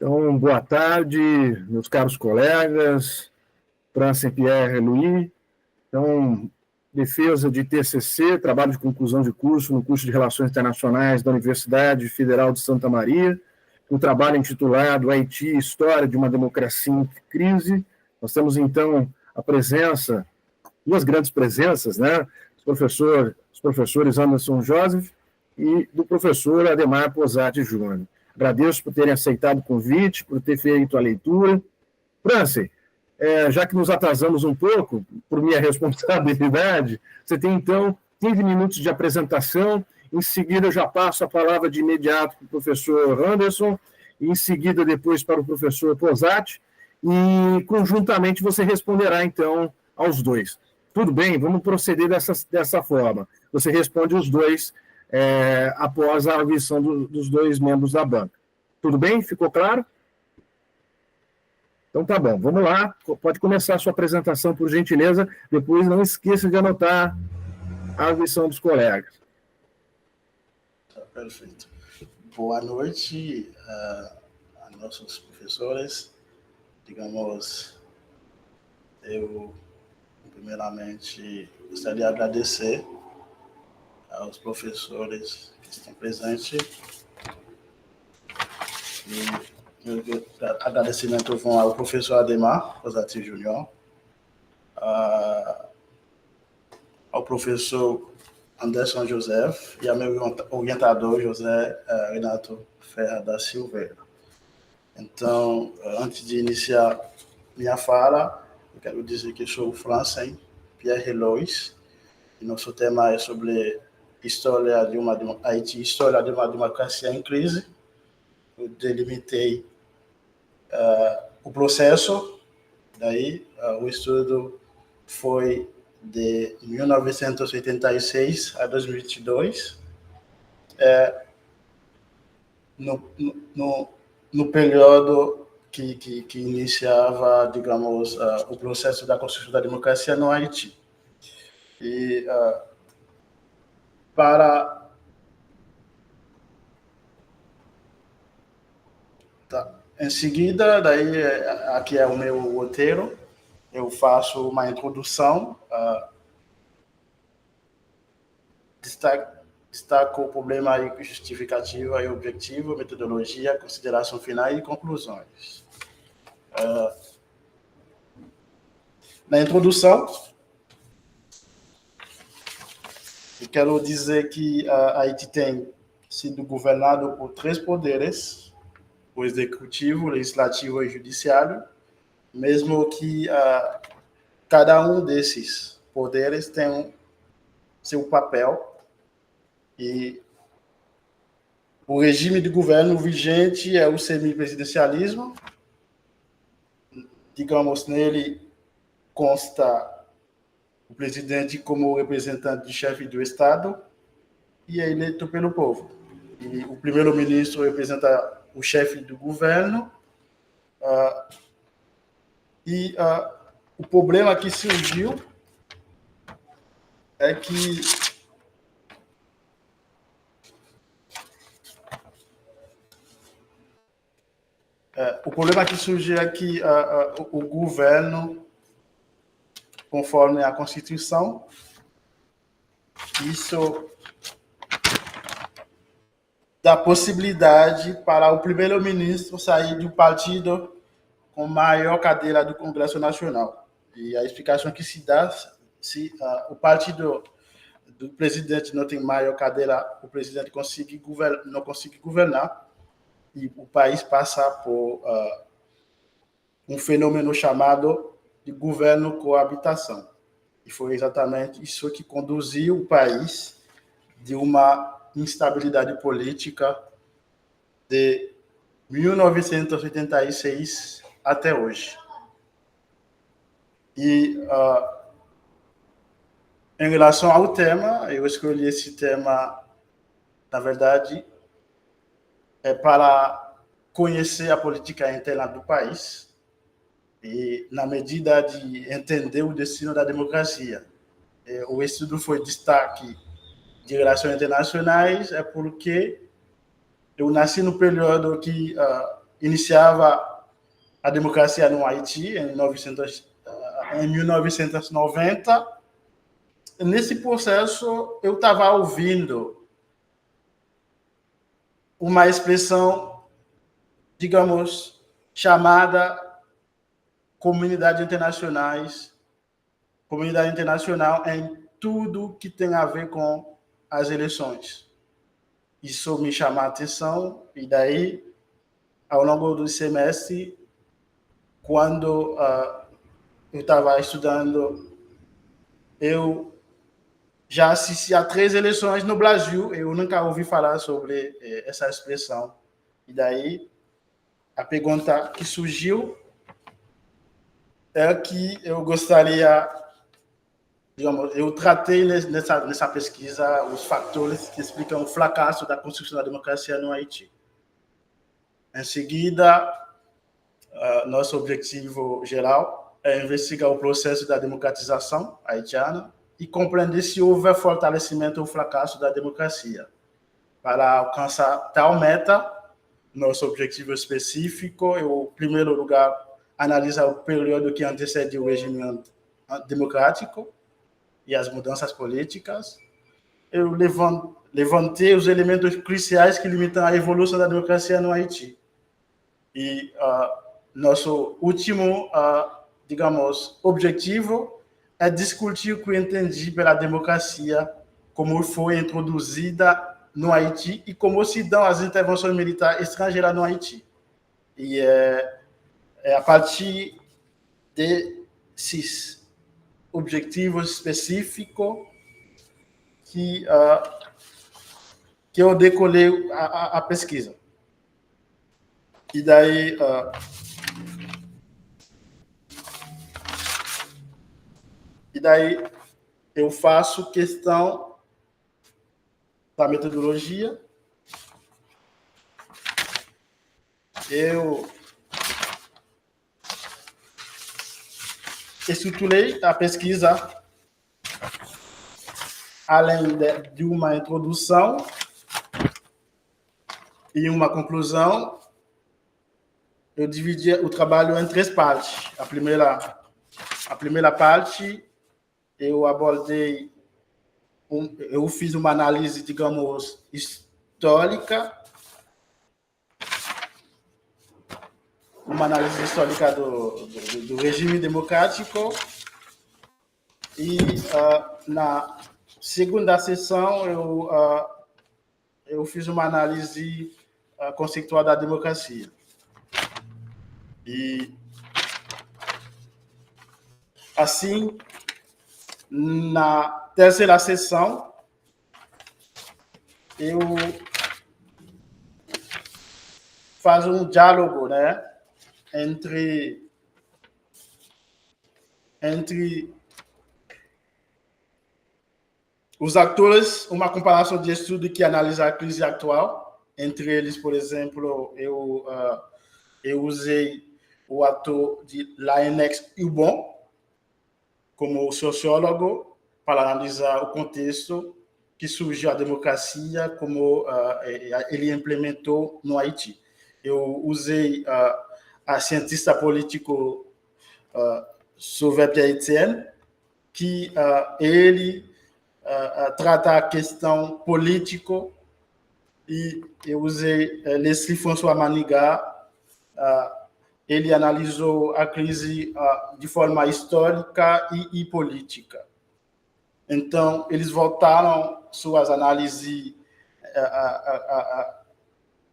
Então, boa tarde, meus caros colegas, França Pierre Louis. Então, defesa de TCC, trabalho de conclusão de curso no curso de Relações Internacionais da Universidade Federal de Santa Maria, um trabalho intitulado Haiti, História de uma Democracia em Crise. Nós temos, então, a presença, duas grandes presenças, né? Os professores Anderson Joseph e do professor Ademar Posati Júnior. Agradeço por terem aceitado o convite, por ter feito a leitura. Franci, já que nos atrasamos um pouco, por minha responsabilidade, você tem, então, 15 minutos de apresentação. Em seguida, eu já passo a palavra de imediato para o professor Anderson, e em seguida, depois, para o professor Posati, e, conjuntamente, você responderá, então, aos dois. Tudo bem? Vamos proceder dessa forma. Você responde os dois após a audição dos dois membros da banca. Tudo bem? Ficou claro? Então tá bom, vamos lá. Pode começar a sua apresentação, por gentileza. Depois não esqueça de anotar a audição dos colegas. Perfeito. Boa noite a nossos professores. Eu primeiramente gostaria de agradecer aos professores que estão presentes. E meu agradecimento vão ao professor Ademar Posati Júnior, ao professor Anderson Joseph e ao meu orientador José Renato Ferra da Silveira. Então, antes de iniciar minha fala, eu quero dizer que sou o França Pierre Louis, e nosso tema é sobre Haiti, história de uma democracia em crise. Eu delimitei o processo, daí o estudo foi de 1986 a 2022, no período que iniciava, digamos, o processo da construção da democracia no Haiti. E em seguida, daí aqui é o meu roteiro, eu faço uma introdução, destaco o problema e justificativa e objetivo, metodologia, consideração final e conclusões. Na introdução, eu quero dizer que Haiti tem sido governado por três poderes: o executivo, o legislativo e o judiciário, mesmo que cada um desses poderes tem seu papel, e o regime de governo vigente é o semipresidencialismo. Digamos, nele consta o presidente como representante de chefe do Estado e é eleito pelo povo. E o primeiro-ministro representa o chefe do governo. O problema que surgiu é que o governo, conforme a Constituição, isso dá possibilidade para o primeiro-ministro sair do partido com maior cadeira do Congresso Nacional. E a explicação que se dá, se o partido do presidente não tem maior cadeira, o presidente não consegue governar, e o país passa por um fenômeno chamado de governo coabitação. E foi exatamente isso que conduziu o país de uma instabilidade política de 1986 até hoje. E em relação ao tema, eu escolhi esse tema, na verdade, para conhecer a política interna do país e na medida de entender o destino da democracia. O estudo foi destaque de relações internacionais, porque eu nasci no período que iniciava a democracia no Haiti em 1990. Nesse processo, eu estava ouvindo uma expressão, digamos, chamada comunidade internacional em tudo que tem a ver com as eleições. Isso me chamou a atenção, e daí, ao longo do semestre, quando eu estava estudando, eu já assisti a 3 eleições no Brasil, eu nunca ouvi falar sobre essa expressão. E daí, a pergunta que surgiu é que eu gostaria, digamos, eu tratei nessa pesquisa os fatores que explicam o fracasso da construção da democracia no Haiti. Em seguida, nosso objetivo geral é investigar o processo da democratização haitiana e compreender se houve fortalecimento ou fracasso da democracia. Para alcançar tal meta, nosso objetivo específico é, em primeiro lugar, analisar o período que antecede o regime democrático e as mudanças políticas. Eu levantei os elementos cruciais que limitam a evolução da democracia no Haiti. E nosso último, digamos, objetivo é discutir o que eu entendi pela democracia, como foi introduzida no Haiti e como se dão as intervenções militares estrangeiras no Haiti. E é a partir desses objetivos específicos que eu decolei a pesquisa. E daí eu faço questão da metodologia. Eu estruturei a pesquisa além de uma introdução e uma conclusão. Eu dividi o trabalho em 3 partes. A primeira parte, eu abordei, eu fiz uma análise, digamos, histórica, do regime democrático, e na segunda sessão eu fiz uma análise conceitual da democracia. E assim, na terceira sessão, eu faço um diálogo, né, entre os atores, uma comparação de estudo que analisa a crise atual. Entre eles, por exemplo, eu usei o ator de Laënex Ubon como sociólogo para analisar o contexto que surgiu a democracia, como ele implementou no Haiti. Eu usei a cientista político Sauveur-Pierre Etienne, que ele trata a questão política, e eu usei Leslie François Manigat, ele analisou a crise de forma histórica e política. Então, eles voltaram suas análises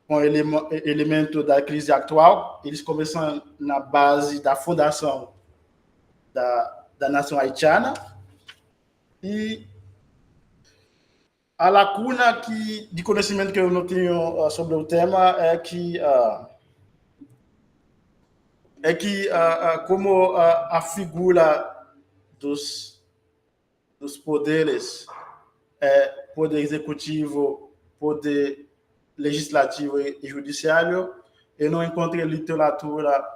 com o elemento da crise atual. Eles começam na base da fundação da nação haitiana, e a lacuna de conhecimento que eu não tenho sobre o tema é que como a figura dos poderes, poder executivo, poder legislativo e judiciário, eu não encontrei literatura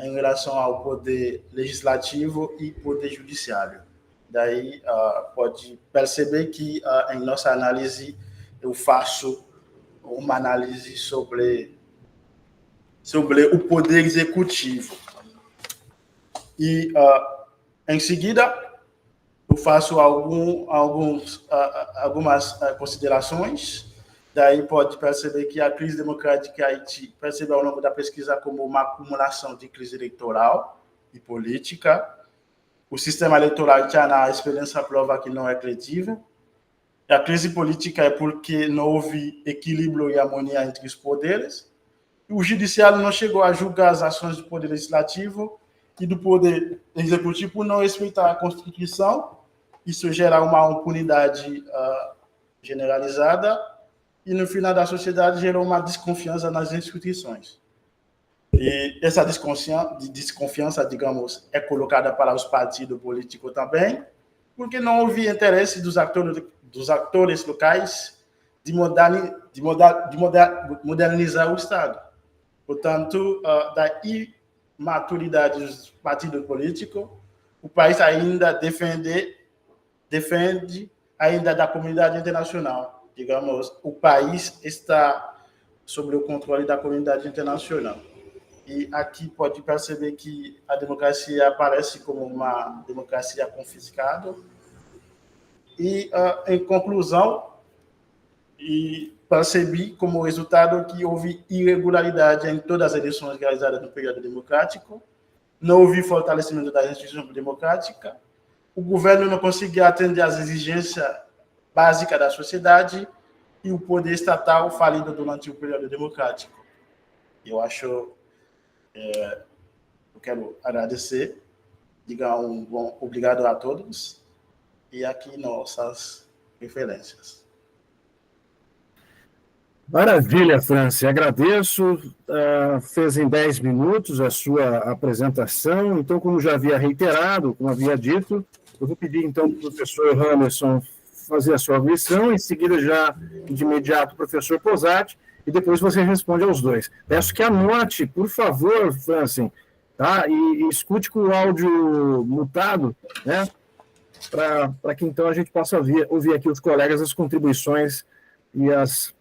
em relação ao poder legislativo e poder judiciário. Daí pode perceber que em nossa análise eu faço uma análise sobre sobre o poder executivo. E, em seguida, eu faço algumas considerações. Daí pode perceber que a crise democrática em Haiti percebe ao longo da pesquisa como uma acumulação de crise eleitoral e política. O sistema eleitoral haitiano, a experiência prova que não é credível. A crise política é porque não houve equilíbrio e harmonia entre os poderes. O judiciário não chegou a julgar as ações do poder legislativo e do poder executivo por não respeitar a Constituição. Isso gera uma impunidade generalizada e, no final da sociedade, gerou uma desconfiança nas instituições. E essa desconfiança, digamos, é colocada para os partidos políticos também, porque não houve interesse dos atores locais de modernizar o Estado. Portanto, da imaturidade dos partidos políticos, o país ainda defende ainda da comunidade internacional. Digamos, o país está sob o controle da comunidade internacional. E aqui pode perceber que a democracia aparece como uma democracia confiscada. E, em conclusão, percebi como resultado que houve irregularidade em todas as eleições realizadas no período democrático, não houve fortalecimento das instituições democráticas, o governo não conseguia atender às exigências básicas da sociedade e o poder estatal falido durante o período democrático. Eu quero agradecer, diga um bom obrigado a todos e aqui nossas referências. Maravilha, Franci, agradeço. Fez em 10 minutos a sua apresentação, então, como já havia reiterado, como havia dito, eu vou pedir, então, para o professor Hammerson fazer a sua lição, em seguida, já de imediato, o professor Posati, e depois você responde aos dois. Peço que anote, por favor, Franci, tá? E escute com o áudio mutado, né? Para que, então, a gente possa ouvir aqui os colegas as contribuições e as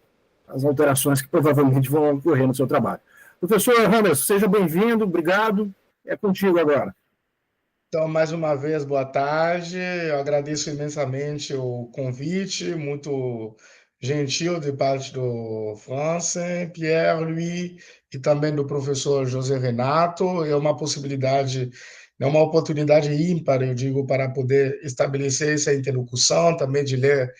alterações que provavelmente vão ocorrer no seu trabalho. Professor Hammerson, seja bem-vindo, obrigado, é contigo agora. Então, mais uma vez, boa tarde, eu agradeço imensamente o convite, muito gentil de parte do Francis, Pierre, Louis e também do professor José Renato. É uma possibilidade, é uma oportunidade ímpar, eu digo, para poder estabelecer essa interlocução, também de ler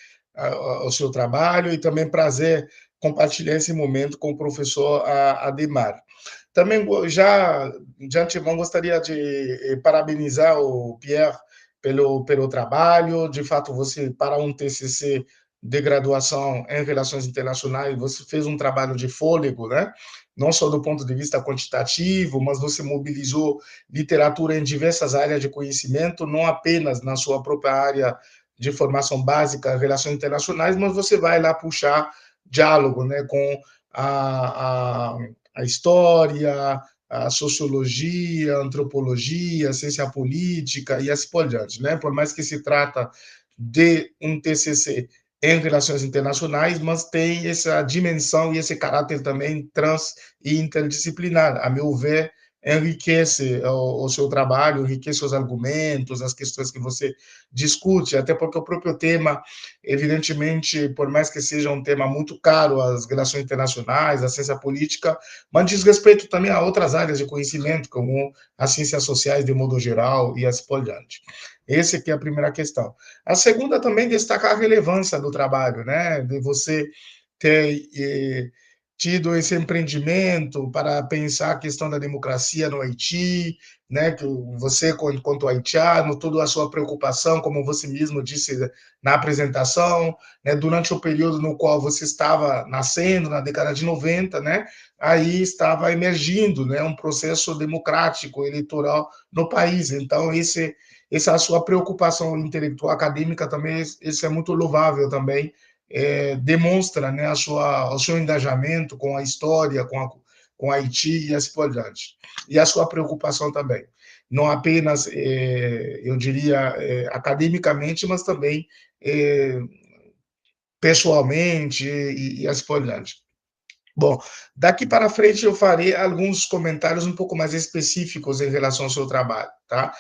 o seu trabalho e também prazer compartilhar esse momento com o professor Ademar. Também já de antemão gostaria de parabenizar o Pierre pelo trabalho. De fato, você, para um TCC de graduação em Relações Internacionais, você fez um trabalho de fôlego, né? Não só do ponto de vista quantitativo, mas você mobilizou literatura em diversas áreas de conhecimento, não apenas na sua própria área de formação básica, Relações Internacionais, mas você vai lá puxar diálogo, né, com a história, a sociologia, a antropologia, a ciência política e assim por diante, né? Por mais que se trata de um TCC em relações internacionais, mas tem essa dimensão e esse caráter também trans e interdisciplinar. A meu ver, enriquece o seu trabalho, enriquece os argumentos, as questões que você discute, até porque o próprio tema, evidentemente, por mais que seja um tema muito caro às relações internacionais, à ciência política, mas diz respeito também a outras áreas de conhecimento, como as ciências sociais de modo geral e assim por diante. Essa aqui é a primeira questão. A segunda também destacar a relevância do trabalho, né? De você ter tido esse empreendimento para pensar a questão da democracia no Haiti, né? Que você, quanto haitiano, toda a sua preocupação, como você mesmo disse na apresentação, né? Durante o período no qual você estava nascendo, na década de 90, né? Aí estava emergindo, né? Um processo democrático, eleitoral no país. Então, essa sua preocupação intelectual acadêmica também, isso é muito louvável também, demonstra, né, o seu engajamento com a história, com Haiti e assim por diante. E a sua preocupação também, não apenas, eu diria, academicamente, mas também pessoalmente e assim por diante. Bom, daqui para frente eu farei alguns comentários um pouco mais específicos em relação ao seu trabalho, tá?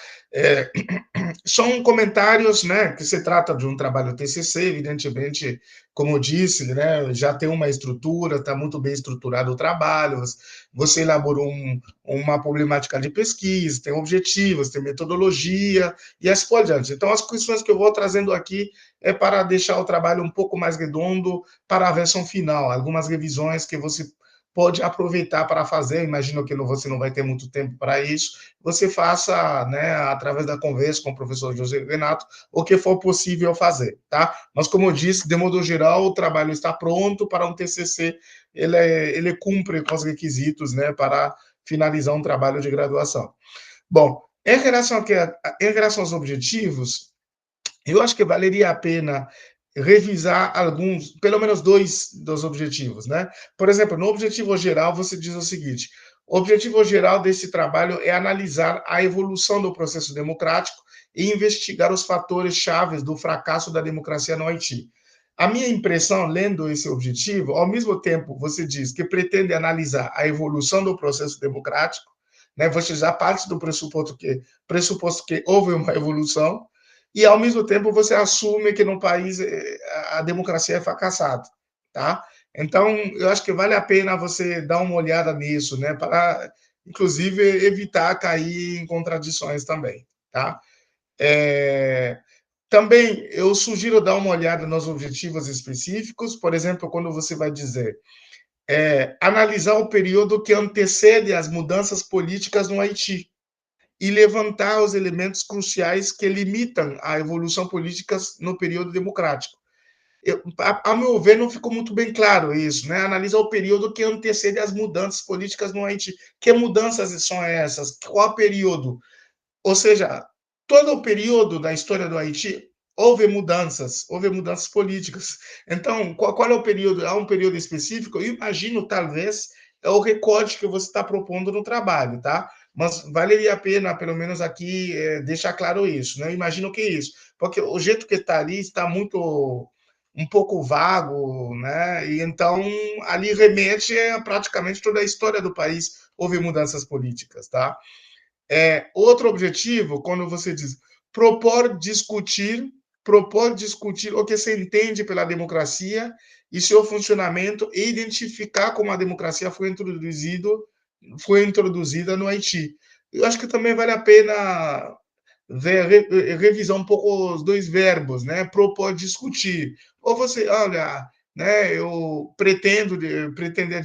São comentários, né, que se trata de um trabalho TCC, evidentemente, como eu disse, né, já tem uma estrutura, está muito bem estruturado o trabalho, você elaborou uma problemática de pesquisa, tem objetivos, tem metodologia e assim por diante. Então, as questões que eu vou trazendo aqui é para deixar o trabalho um pouco mais redondo para a versão final, algumas revisões que você pode aproveitar para fazer, imagino que você não vai ter muito tempo para isso, você faça, né, através da conversa com o professor José Renato, o que for possível fazer, tá? Mas, como eu disse, de modo geral, o trabalho está pronto para um TCC, ele cumpre com os requisitos, né, para finalizar um trabalho de graduação. Bom, em relação aos objetivos, eu acho que valeria a pena revisar alguns, pelo menos dois dos objetivos, né? Por exemplo, no objetivo geral, você diz o seguinte: o objetivo geral desse trabalho é analisar a evolução do processo democrático e investigar os fatores chaves do fracasso da democracia no Haiti. A minha impressão, lendo esse objetivo, ao mesmo tempo, você diz que pretende analisar a evolução do processo democrático, né? Você já parte do pressuposto que houve uma evolução, e ao mesmo tempo você assume que no país a democracia é fracassada, tá? Então, eu acho que vale a pena você dar uma olhada nisso, né, para inclusive evitar cair em contradições também, tá? É... Também eu sugiro dar uma olhada nos objetivos específicos, por exemplo, quando você vai dizer analisar o período que antecede as mudanças políticas no Haiti e levantar os elementos cruciais que limitam a evolução política no período democrático. A meu ver, não ficou muito bem claro isso, né? Analisar o período que antecede as mudanças políticas no Haiti. Que mudanças são essas? Qual período? Ou seja, todo o período da história do Haiti houve mudanças políticas. Então, qual é o período? Há um período específico? Eu imagino, talvez, é o recorte que você está propondo no trabalho, tá? Mas valeria a pena, pelo menos aqui, deixar claro isso, né? Eu imagino que é isso, porque o jeito que está ali está muito um pouco vago, né? E então ali remete a praticamente toda a história do país houve mudanças políticas, tá? Outro objetivo, quando você diz propor discutir o que se entende pela democracia e seu funcionamento e identificar como a democracia foi introduzida no Haiti. Eu acho que também vale a pena revisar um pouco os dois verbos, né? Propor, discutir. Ou você, olha, né? Eu pretender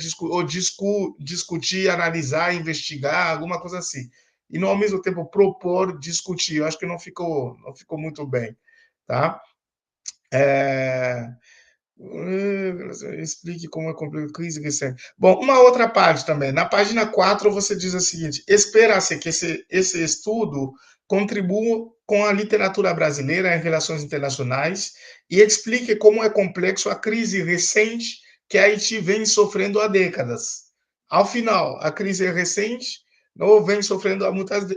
discutir, analisar, investigar, alguma coisa assim. E não ao mesmo tempo propor, discutir. Eu acho que não ficou muito bem, tá? É... Explique como é complexo crise recente. Bom, uma outra parte também. Na página 4 você diz o seguinte: espera-se que esse estudo contribua com a literatura brasileira em relações internacionais e explique como é complexo a crise recente que Haiti vem sofrendo há décadas. Ao final, a crise é recente ou vem sofrendo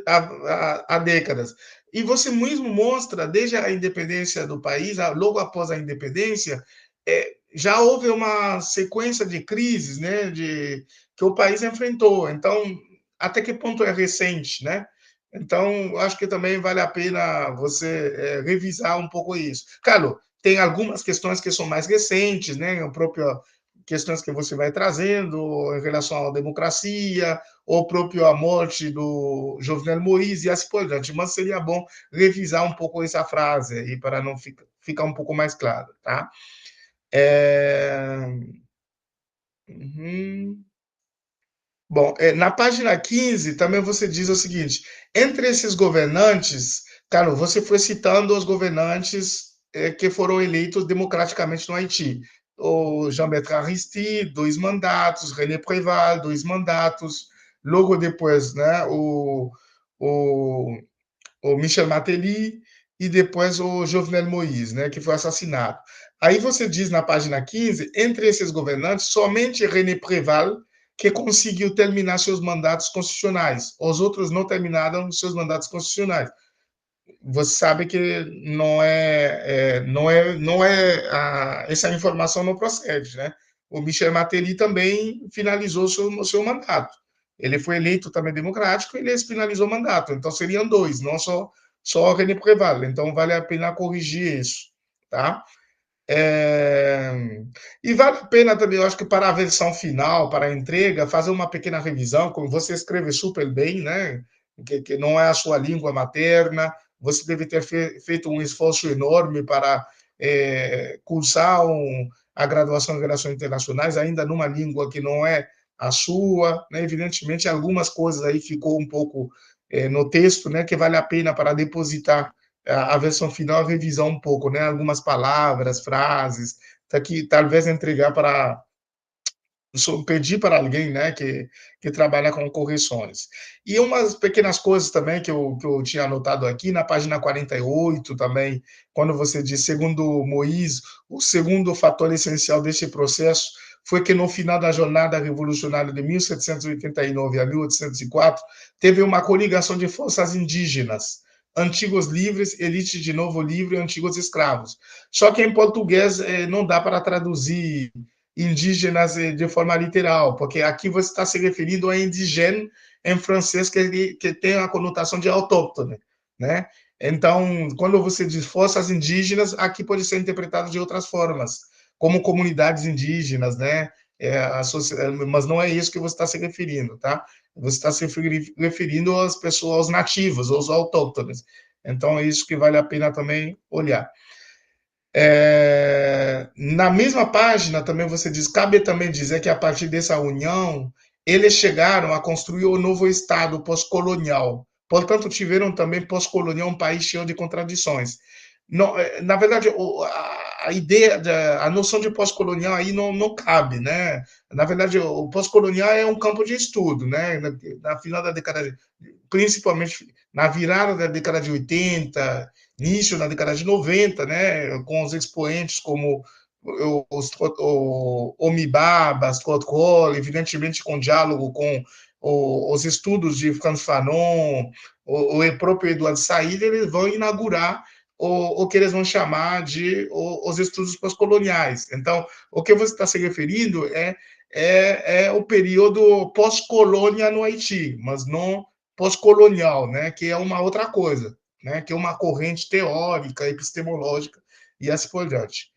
há décadas. E você mesmo mostra, desde a independência do país, logo após a independência, já houve uma sequência de crises, né, que o país enfrentou. Então, até que ponto é recente, né? Então, acho que também vale a pena você revisar um pouco isso. Claro, tem algumas questões que são mais recentes, né? A própria questões que você vai trazendo em relação à democracia, ou próprio a morte do Jovenel Moïse e assim por diante. Mas seria bom revisar um pouco essa frase aí para não ficar um pouco mais claro, tá? É... Uhum. Bom, na página 15 também você diz o seguinte: entre esses governantes, claro, você foi citando os governantes que foram eleitos democraticamente no Haiti. O Jean-Bertrand Aristide, 2 mandatos, René Préval, 2 mandatos, logo depois, né, o Michel Martelly e depois o Jovenel Moïse, né, que foi assassinado. Aí você diz na página 15, entre esses governantes, somente René Préval que conseguiu terminar seus mandatos constitucionais. Os outros não terminaram seus mandatos constitucionais. Você sabe que essa informação não procede, né? o Michel Martelly também finalizou seu mandato. Ele foi eleito também democrático, ele finalizou o mandato. Então, seriam dois, não só René Préval. Então, vale a pena corrigir isso, tá? E vale a pena também, eu acho que para a versão final, para a entrega, fazer uma pequena revisão, como você escreve super bem, né? Que não é a sua língua materna, você deve ter feito um esforço enorme para cursar a graduação em Relações Internacionais, ainda numa língua que não é a sua, né? Evidentemente, algumas coisas aí ficou um pouco no texto, né? Que vale a pena para depositar a versão final, revisar um pouco, né? Algumas palavras, frases, que talvez entregar para pedir para alguém, né, que trabalha com correções. E umas pequenas coisas também que eu tinha anotado aqui, na página 48 também, quando você diz, segundo Moïse, o segundo fator essencial deste processo foi que no final da jornada revolucionária de 1789 a 1804, teve uma coligação de forças indígenas, antigos livres, elite de novo livre, antigos escravos. Só que em português não dá para traduzir indígenas de forma literal, porque aqui você está se referindo a indigène em francês, que tem a conotação de autóctone, né? Então, quando você diz forças indígenas, aqui pode ser interpretado de outras formas, como comunidades indígenas, né? Mas não é isso que você está se referindo, tá? Você está se referindo às pessoas, aos nativos, aos autóctones. Então, é isso que vale a pena também olhar. Na mesma página também você diz, cabe também dizer que a partir dessa união, eles chegaram a construir o novo Estado pós-colonial. Portanto, tiveram também pós-colonial um país cheio de contradições. Não, na verdade, a ideia, a noção de pós-colonial aí não cabe, né? Na verdade, o pós-colonial é um campo de estudo, né? Na final da década, principalmente na virada da década de 80, início na década de 90, né? Com os expoentes como o Omibaba, Scott Hall, evidentemente com diálogo com os estudos de Frantz Fanon, o próprio Eduardo Said, eles vão inaugurar o que eles vão chamar de os estudos pós-coloniais. Então, o que você está se referindo é o período pós-colônia no Haiti, mas não pós-colonial, né, que é uma outra coisa, né, que é uma corrente teórica, epistemológica e assim por diante.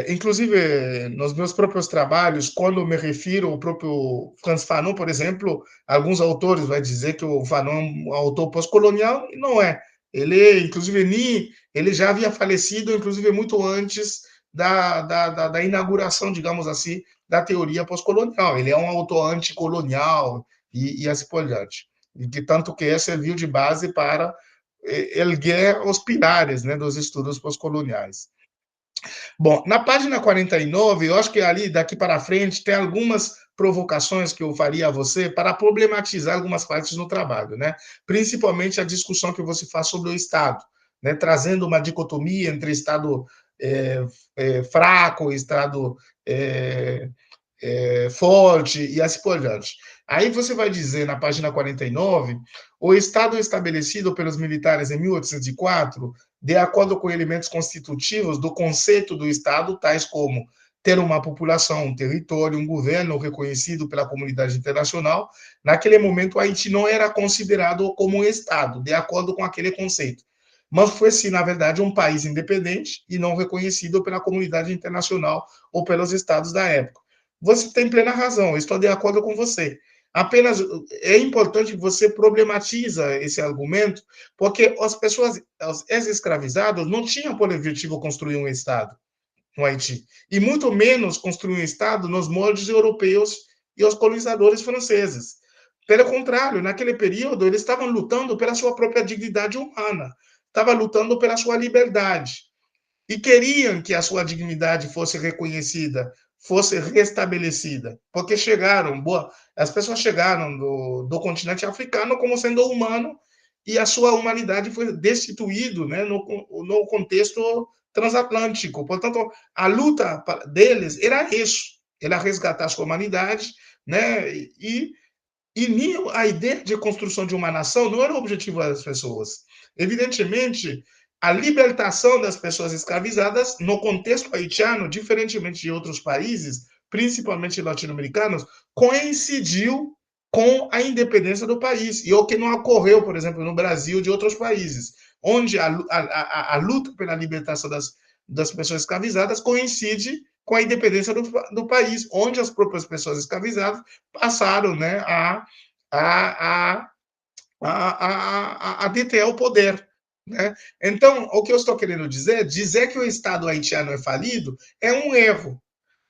Inclusive, nos meus próprios trabalhos, quando me refiro ao próprio Frantz Fanon, por exemplo, alguns autores vão dizer que o Fanon é um autor pós-colonial, e não é. Ele, inclusive, ele já havia falecido, inclusive, muito antes da inauguração, digamos assim, da teoria pós-colonial. Ele é um autor anticolonial e assim por diante. E que tanto que serviu de base para erguer os pilares, né, dos estudos pós-coloniais. Bom, na página 49, eu acho que ali, daqui para frente, tem algumas provocações que eu faria a você para problematizar algumas partes no trabalho, né? Principalmente a discussão que você faz sobre o Estado, né? Trazendo uma dicotomia entre Estado fraco, Estado forte e assim por diante. Aí você vai dizer, na página 49, o Estado estabelecido pelos militares em 1804, de acordo com elementos constitutivos do conceito do Estado, tais como ter uma população, um território, um governo reconhecido pela comunidade internacional, naquele momento o Haiti não era considerado como um Estado, de acordo com aquele conceito. Mas foi, sim, na verdade, um país independente e não reconhecido pela comunidade internacional ou pelos estados da época. Você tem plena razão, estou de acordo com você. Apenas é importante que você problematiza esse argumento, porque as pessoas, os ex-escravizados, não tinham por objetivo construir um Estado no Haiti, e muito menos construir um Estado nos moldes europeus e os colonizadores franceses. Pelo contrário, naquele período, eles estavam lutando pela sua própria dignidade humana, estavam lutando pela sua liberdade, e queriam que a sua dignidade fosse reconhecida, fosse restabelecida, porque as pessoas chegaram do continente africano como sendo humano e a sua humanidade foi destituída, né, no contexto transatlântico. Portanto, a luta deles era isso, era resgatar a sua humanidade, né, e a ideia de construção de uma nação não era o objetivo das pessoas. Evidentemente a libertação das pessoas escravizadas no contexto haitiano, diferentemente de outros países, principalmente latino-americanos, coincidiu com a independência do país, e o que não ocorreu, por exemplo, no Brasil de outros países, onde a luta pela libertação das pessoas escravizadas coincide com a independência do país, onde as próprias pessoas escravizadas passaram, né, a, a deter o poder. Né? Então, o que eu estou querendo dizer que o Estado haitiano é falido é um erro.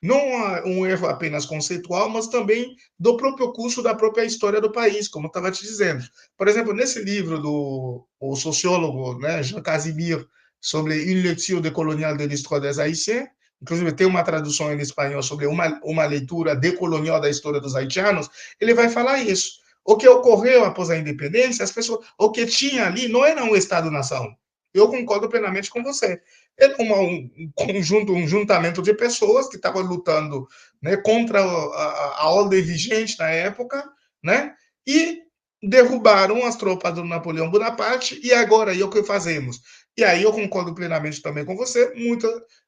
Não um erro apenas conceitual, mas também do próprio curso da própria história do país, como eu estava te dizendo. Por exemplo, nesse livro do sociólogo, né, Jean Casimir, sobre Une lecture décoloniale de l'histoire des Haïtiens, inclusive tem uma tradução em espanhol sobre uma leitura decolonial da história dos haitianos, ele vai falar isso. O que ocorreu após a independência, as pessoas, o que tinha ali não era um Estado-nação. Eu concordo plenamente com você. Era um conjunto, um juntamento de pessoas que estavam lutando, né, contra a ordem vigente na época, né, e derrubaram as tropas do Napoleão Bonaparte, e agora aí o que fazemos? E aí eu concordo plenamente também com você,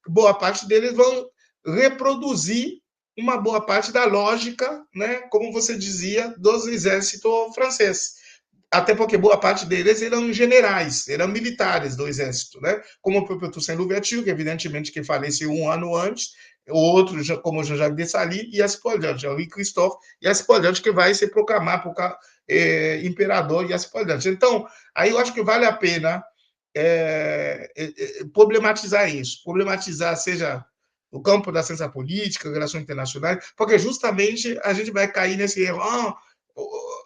boa parte deles vão reproduzir uma boa parte da lógica, né, como você dizia, dos exércitos franceses. Até porque boa parte deles eram generais, eram militares do exército, né? Como o próprio Toussaint Louverture, que evidentemente que faleceu um ano antes, o outro, como Jean-Jacques Dessalines, e assim por diante, Henri Christophe, e assim por diante, que vai se proclamar imperador, e assim por diante. Então, aí eu acho que vale a pena problematizar isso, problematizar, seja no campo da ciência política, relações internacionais, porque justamente a gente vai cair nesse erro,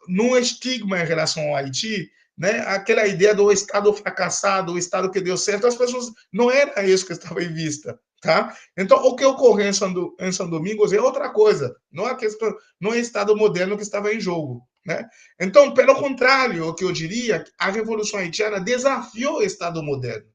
num estigma em relação ao Haiti, né? Aquela ideia do Estado fracassado, o Estado que deu certo, as pessoas não era isso que estava em vista, tá? Então, o que ocorreu em São Domingos é outra coisa, não é questão, não é Estado moderno que estava em jogo, né? Então, pelo contrário, o que eu diria, a Revolução Haitiana desafiou o Estado moderno,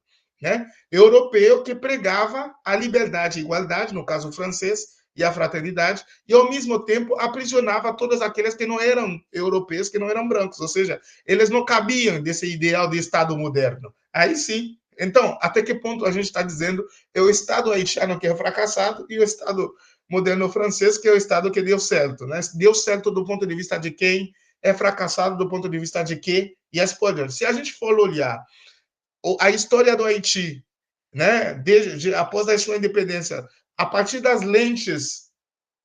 né? Europeu que pregava a liberdade e igualdade, no caso francês, e a fraternidade, e ao mesmo tempo aprisionava todas aquelas que não eram europeus, que não eram brancos, ou seja, eles não cabiam desse ideal de Estado moderno. Aí sim. Então, até que ponto a gente está dizendo é o Estado haitiano que é fracassado e o Estado moderno francês que é o Estado que deu certo, né? Deu certo do ponto de vista de quem, é fracassado do ponto de vista de quê, e assim por diante. Se a gente for olhar a história do Haiti, né, após a sua independência, a partir das lentes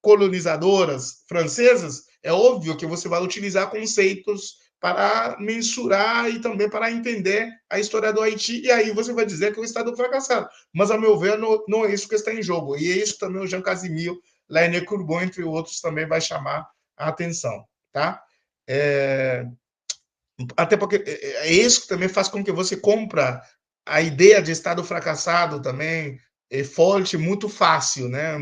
colonizadoras francesas, é óbvio que você vai utilizar conceitos para mensurar e também para entender a história do Haiti, e aí você vai dizer que o Estado é fracassado. Mas, a meu ver, não é isso que está em jogo. E é isso também o Jean Casimir, Lainé Courbon, entre outros, também vai chamar a atenção. Tá? Até porque é isso que também faz com que você compra a ideia de Estado fracassado também, é forte, muito fácil, né?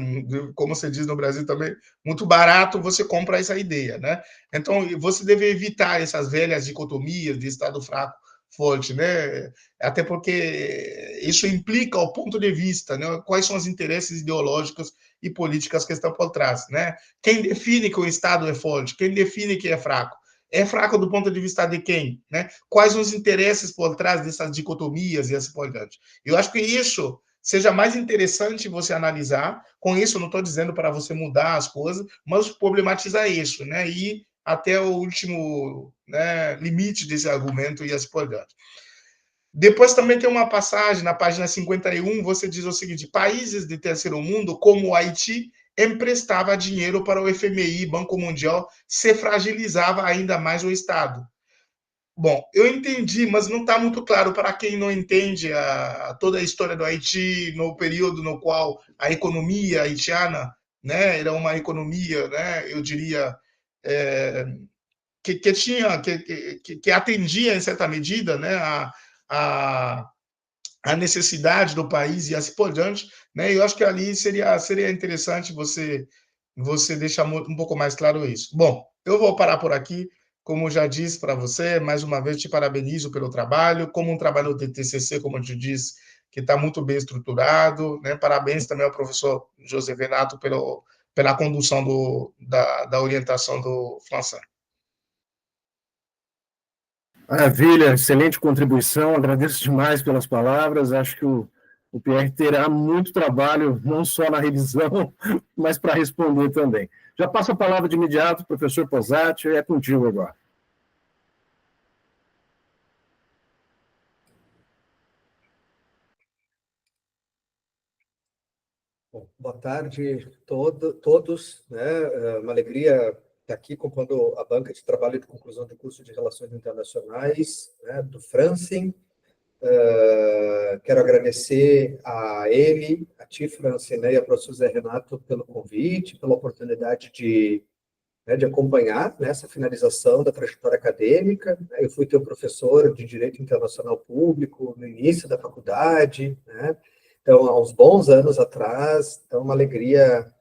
Como você diz no Brasil também, muito barato você compra essa ideia, né? Então, você deve evitar essas velhas dicotomias de Estado fraco, forte, né? Até porque isso implica o ponto de vista, né? Quais são os interesses ideológicos e políticas que estão por trás, né? Quem define que o Estado é forte? Quem define que é fraco? É fraco do ponto de vista de quem? Né? Quais os interesses por trás dessas dicotomias e assim por diante? Eu acho que isso seja mais interessante você analisar. Com isso, não estou dizendo para você mudar as coisas, mas problematizar isso, né? E até o último, né, limite desse argumento e assim por diante. Depois também tem uma passagem, na página 51, você diz o seguinte: países de terceiro mundo, como o Haiti, emprestava dinheiro para o FMI, Banco Mundial, se fragilizava ainda mais o Estado. Bom, eu entendi, mas não está muito claro para quem não entende toda a história do Haiti, no período no qual a economia haitiana, né, era uma economia, né, eu diria, é, que atendia, em certa medida, né, a, a necessidade do país e assim por diante, né? Eu acho que ali seria interessante você deixar um pouco mais claro isso. Bom, eu vou parar por aqui. Como já disse para você, mais uma vez te parabenizo pelo trabalho, como um trabalho de TCC, como eu te disse, que está muito bem estruturado, né? Parabéns também ao professor José Renato pela condução da orientação do François. Maravilha, excelente contribuição, agradeço demais pelas palavras, acho que o Pierre terá muito trabalho, não só na revisão, mas para responder também. Já passo a palavra de imediato, professor Posati, é contigo agora. Bom, boa tarde todos, né? É uma alegria estar aqui compondo a banca de trabalho de conclusão de curso de Relações Internacionais, né, do Francim. Quero agradecer a ele, a ti, Francim, né, e ao professor Zé Renato pelo convite, pela oportunidade de acompanhar, né, essa finalização da trajetória acadêmica. Eu fui teu professor de Direito Internacional Público no início da faculdade, né? Então, há uns bons anos atrás. Então, uma alegria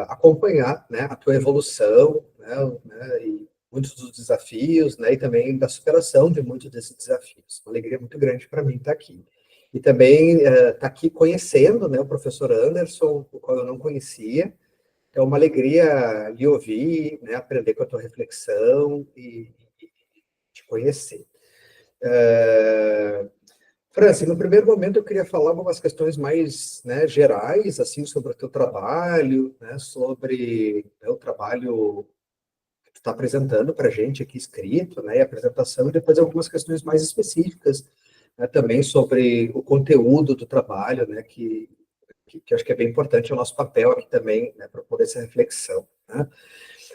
acompanhar, né, a tua evolução, né, e muitos dos desafios, né, e também da superação de muitos desses desafios. Uma alegria muito grande para mim estar aqui. E também estar aqui conhecendo, né, o professor Anderson, o qual eu não conhecia. É uma alegria lhe ouvir, né, aprender com a tua reflexão e te conhecer. Franci, no primeiro momento eu queria falar algumas questões mais, né, gerais, assim, sobre o teu trabalho, né, sobre, né, o trabalho que tu está apresentando para a gente aqui escrito, né, e a apresentação, e depois algumas questões mais específicas, né, também sobre o conteúdo do trabalho, né, que acho que é bem importante o nosso papel aqui também, né, para poder essa reflexão, né.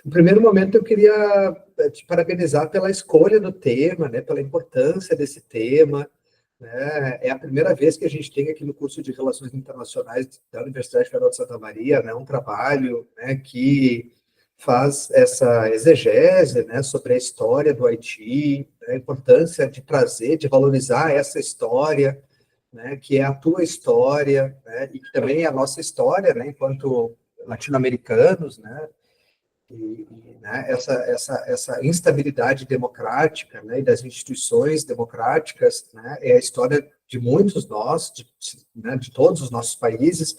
No primeiro momento, eu queria te parabenizar pela escolha do tema, né, pela importância desse tema, né. É a primeira vez que a gente tem aqui no curso de Relações Internacionais da Universidade Federal de Santa Maria, né, um trabalho, né, que faz essa exegese, né, sobre a história do Haiti, né, a importância de trazer, de valorizar essa história, né, que é a tua história, né, e que também é a nossa história, né, enquanto latino-americanos, né, né, essa instabilidade democrática, né, e das instituições democráticas, né, é a história de muitos nós, né, de todos os nossos países,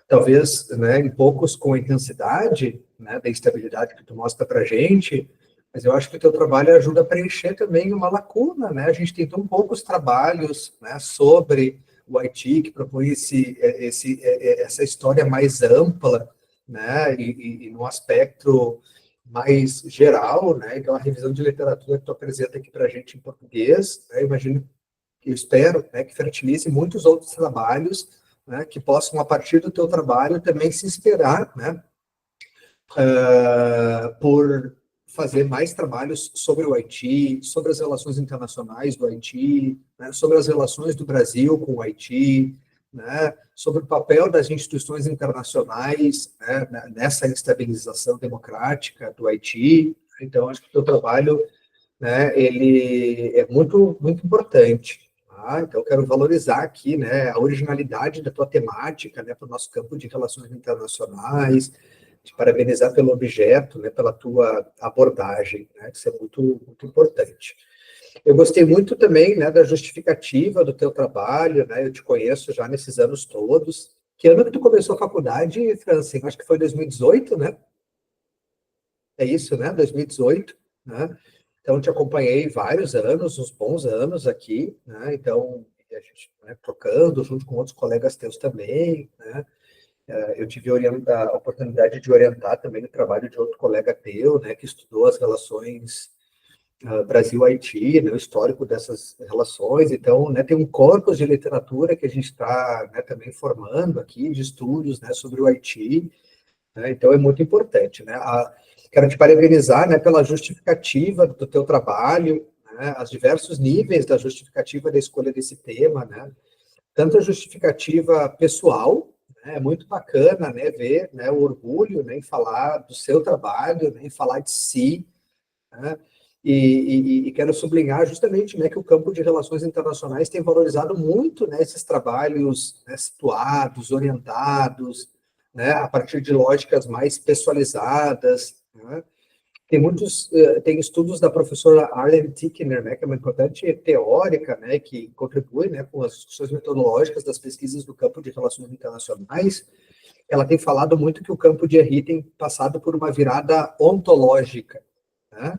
talvez, né, em poucos com a intensidade, né, da instabilidade que tu mostra para a gente, mas eu acho que o teu trabalho ajuda a preencher também uma lacuna, né? A gente tem tão poucos trabalhos, né, sobre o Haiti, que propõe essa história mais ampla, né, e num aspecto mais geral, né? Então, a revisão de literatura que tu apresenta aqui para a gente em português, né, eu espero, né, que fertilize muitos outros trabalhos, né, que possam, a partir do teu trabalho, também se inspirar, né, por fazer mais trabalhos sobre o Haiti, sobre as relações internacionais do Haiti, né, sobre as relações do Brasil com o Haiti, né, sobre o papel das instituições internacionais, né, nessa estabilização democrática do Haiti. Então, acho que o teu trabalho, né, ele é muito, muito importante. Tá? Então, eu quero valorizar aqui, né, a originalidade da tua temática, né, para o nosso campo de relações internacionais, te parabenizar pelo objeto, né, pela tua abordagem, né, isso é muito, muito importante. Eu gostei muito também, né, da justificativa do teu trabalho, né, eu te conheço já nesses anos todos. Que ano que tu começou a faculdade, Francine? Acho que foi 2018, né? É isso, né? 2018, né? Então, te acompanhei vários anos, uns bons anos aqui, né? Então, a gente, né, trocando junto com outros colegas teus também, né? Eu tive a oportunidade de orientar também o trabalho de outro colega teu, né, que estudou as relações Brasil-Haiti, né, o histórico dessas relações. Então, né, tem um corpus de literatura que a gente está, né, também formando aqui, de estudos, né, sobre o Haiti, né, então é muito importante, né. Quero te parabenizar, né, pela justificativa do teu trabalho, né, os diversos níveis da justificativa da escolha desse tema, né, tanto a justificativa pessoal. É muito bacana, né, ver, né, o orgulho, né, em falar do seu trabalho, né, em falar de si, né, e quero sublinhar justamente, né, que o campo de relações internacionais tem valorizado muito, né, esses trabalhos, né, situados, orientados, né, a partir de lógicas mais pessoalizadas, né. Tem estudos da professora Arlene Tickner, né, que é uma importante teórica, né, que contribui, né, com as discussões metodológicas das pesquisas do campo de relações internacionais. Ela tem falado muito que o campo de RI tem passado por uma virada ontológica, né,